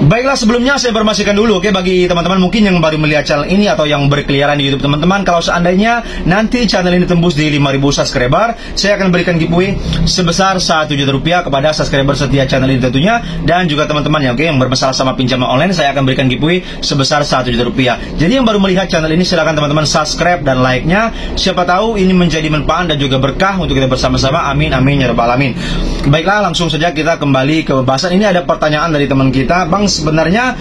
Baiklah, sebelumnya saya informasikan dulu, oke, bagi teman-teman mungkin yang baru melihat channel ini atau yang berkeliaran di YouTube teman-teman, kalau seandainya nanti channel ini tembus di 5.000 subscriber, saya akan berikan giveaway sebesar 1 juta rupiah kepada subscriber setia channel ini tentunya, dan juga teman-teman ya, oke, yang bermasalah sama pinjaman online, saya akan berikan giveaway sebesar 1 juta rupiah. Jadi yang baru melihat channel ini, silakan teman-teman subscribe dan like-nya. Siapa tahu ini menjadi manfaat dan juga berkah untuk kita bersama-sama. Amin amin ya rabbal alamin. Baiklah, langsung saja kita kembali ke pembahasan. Ini ada pertanyaan dari teman kita, Bang, sebenarnya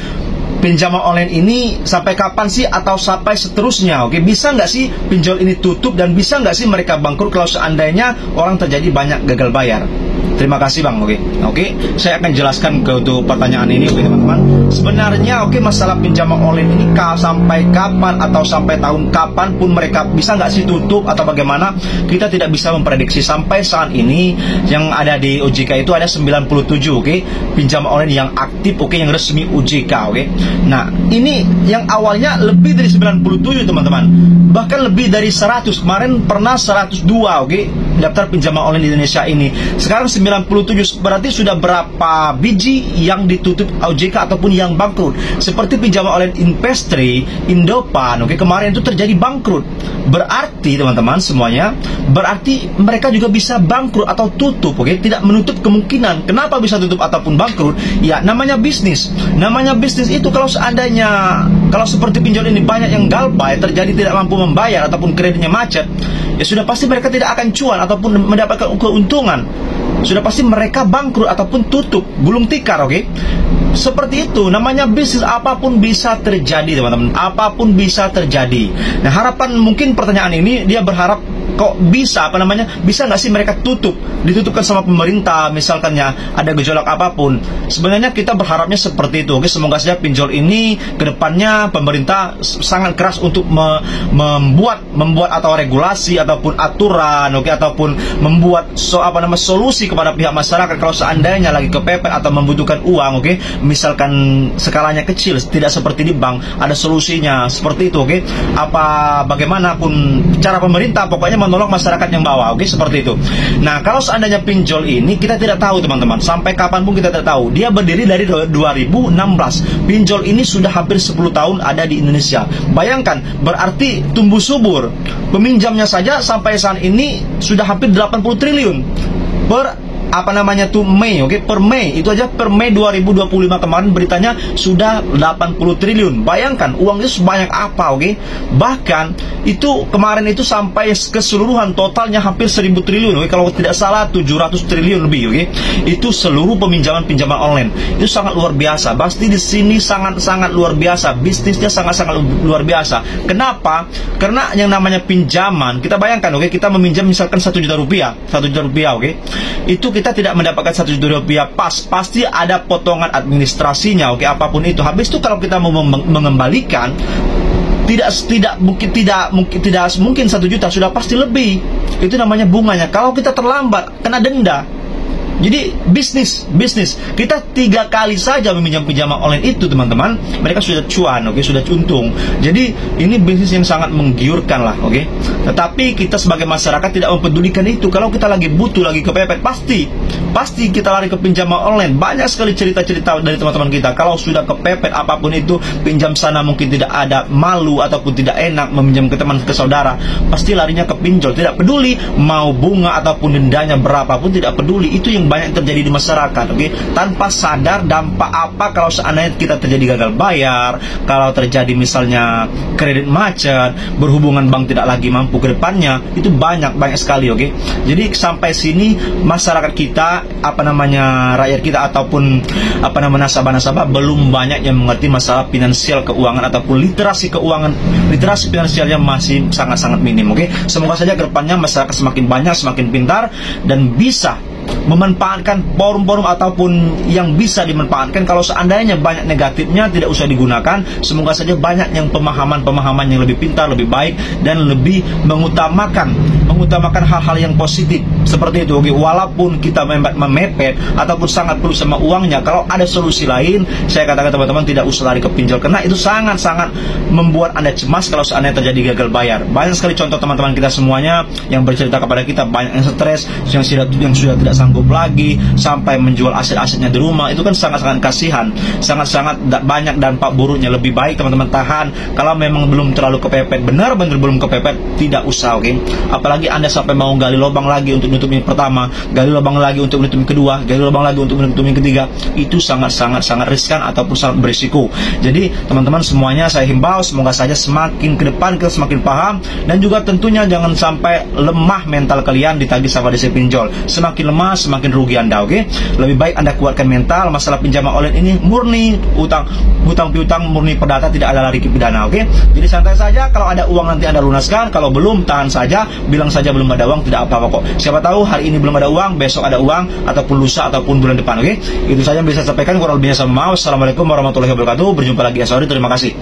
pinjaman online ini sampai kapan sih atau sampai seterusnya? Oke, bisa nggak sih pinjol ini tutup dan bisa nggak sih mereka bangkrut kalau seandainya orang terjadi banyak gagal bayar? Terima kasih Bang. Oke, saya akan jelaskan untuk pertanyaan ini, oke teman-teman. Sebenarnya oke, masalah pinjaman online ini sampai kapan atau sampai tahun kapan pun mereka bisa nggak sih tutup atau bagaimana? Kita tidak bisa memprediksi. Sampai saat ini yang ada di OJK itu ada 97, oke, pinjaman online yang aktif, oke, yang resmi OJK, oke. Nah, ini yang awalnya lebih dari 97 teman-teman, bahkan lebih dari 100. Kemarin pernah 102, oke, daftar pinjaman online di Indonesia ini. Sekarang 97, berarti sudah berapa biji yang ditutup OJK ataupun yang bangkrut. Seperti pinjaman online Investri, Indopan, oke, kemarin itu terjadi bangkrut. Berarti teman-teman semuanya, berarti mereka juga bisa bangkrut atau tutup, oke, tidak menutup kemungkinan. Kenapa bisa tutup ataupun bangkrut? Ya, namanya bisnis. Namanya bisnis itu kalau seandainya, kalau seperti pinjol ini banyak yang galbay, terjadi tidak mampu membayar ataupun kreditnya macet, ya sudah pasti mereka tidak akan cuan ataupun mendapatkan keuntungan. Sudah pasti mereka bangkrut ataupun tutup, gulung tikar, oke? Seperti itu, namanya bisnis, apapun bisa terjadi teman-teman, apapun bisa terjadi. Nah, harapan mungkin pertanyaan ini dia berharap kok bisa, bisa nggak sih mereka ditutupkan sama pemerintah, misalkannya ada gejolak apapun. Sebenarnya kita berharapnya seperti itu, oke. Semoga saja pinjol ini kedepannya pemerintah sangat keras untuk membuat atau regulasi ataupun aturan, oke, ataupun membuat solusi kepada pihak masyarakat kalau seandainya lagi kepepet atau membutuhkan uang, oke. Misalkan skalanya kecil, tidak seperti di bank, ada solusinya seperti itu, oke. Bagaimanapun cara pemerintah, pokoknya menolong masyarakat yang bawah, oke, seperti itu. Nah, kalau seandainya pinjol ini kita tidak tahu teman-teman, sampai kapanpun kita tidak tahu. Dia berdiri dari 2016. Pinjol ini sudah hampir 10 tahun ada di Indonesia. Bayangkan, berarti tumbuh subur. Peminjamnya saja sampai saat ini sudah hampir 80 triliun. Mei, oke, per Mei itu aja, per Mei 2025 kemarin beritanya sudah 80 triliun. Bayangkan uang itu sebanyak apa, oke. Bahkan itu kemarin itu sampai keseluruhan totalnya hampir 1000 triliun, oke, kalau tidak salah 700 triliun lebih, oke. Itu seluruh pinjaman online. Itu sangat luar biasa. Pasti di sini sangat luar biasa. Bisnisnya sangat luar biasa. Kenapa? Karena yang namanya pinjaman, kita bayangkan, oke, kita meminjam misalkan 1 juta rupiah, oke. Itu kita tidak mendapatkan 1 juta rupiah pasti ada potongan administrasinya, oke, apapun itu. Habis itu kalau kita mau mengembalikan, tidak mungkin 1 juta, sudah pasti lebih. Itu namanya bunganya. Kalau kita terlambat, kena denda. Jadi bisnis kita 3 kali saja meminjam pinjaman online itu teman-teman, mereka sudah cuan, oke, sudah untung. Jadi ini bisnis yang sangat menggiurkan lah, oke. Tetapi kita sebagai masyarakat tidak mempedulikan itu. Kalau kita lagi butuh, lagi kepepet, pasti kita lari ke pinjaman online. Banyak sekali cerita-cerita dari teman-teman kita. Kalau sudah kepepet apapun itu, pinjam sana mungkin tidak ada, malu ataupun tidak enak meminjam ke teman, ke saudara, pasti larinya ke pinjol. Tidak peduli mau bunga ataupun dendanya berapapun, tidak peduli. Itu yang banyak terjadi di masyarakat, oke, tanpa sadar dampak apa kalau seandainya kita terjadi gagal bayar, kalau terjadi misalnya kredit macet, berhubungan bank tidak lagi mampu ke depannya, itu banyak sekali, oke. Jadi sampai sini masyarakat kita, rakyat kita ataupun nasabah-nasabah belum banyak yang mengerti masalah finansial keuangan ataupun literasi finansialnya masih sangat minim, oke. Semoga saja ke depannya masyarakat semakin banyak, semakin pintar dan bisa memanfaatkan forum-forum ataupun yang bisa dimanfaatkan. Kalau seandainya banyak negatifnya, tidak usah digunakan. Semoga saja banyak yang pemahaman yang lebih pintar, lebih baik, dan lebih mengutamakan hal-hal yang positif seperti itu, oke. Walaupun kita memepet ataupun sangat perlu sama uangnya, kalau ada solusi lain, saya katakan teman-teman tidak usah lari ke pinjol, karena itu sangat membuat Anda cemas kalau seandainya terjadi gagal bayar. Banyak sekali contoh teman-teman kita semuanya yang bercerita kepada kita, banyak yang stres, yang sudah tidak sanggup sanggup lagi, sampai menjual aset-asetnya di rumah. Itu kan sangat-sangat kasihan, sangat-sangat banyak dampak buruknya. Lebih baik teman-teman tahan. Kalau memang belum terlalu kepepet, benar-benar belum kepepet, tidak usah, oke? Apalagi Anda sampai mau gali lubang lagi untuk menutup yang pertama, gali lubang lagi untuk menutup yang kedua, gali lubang lagi untuk menutup yang ketiga, itu sangat riskan ataupun sangat berisiko. Jadi teman-teman semuanya saya himbau, semoga saja semakin ke depan kita semakin paham, dan juga tentunya jangan sampai lemah mental kalian ditagih sama DC pinjol. Semakin lemah semakin rugi Anda, oke? Lebih baik Anda kuatkan mental. Masalah pinjaman online ini murni hutang piutang, murni perdata, tidak ada lari ke pidana, oke? Jadi santai saja, kalau ada uang nanti Anda lunaskan, kalau belum tahan saja, bilang saja belum ada uang, tidak apa-apa kok. Siapa tahu hari ini belum ada uang, besok ada uang, ataupun lusa ataupun bulan depan, oke? Itu saja yang bisa saya sampaikan. Kurang lebihnya sama mau. Assalamualaikum warahmatullahi wabarakatuh. Berjumpa lagi esok hari. Terima kasih.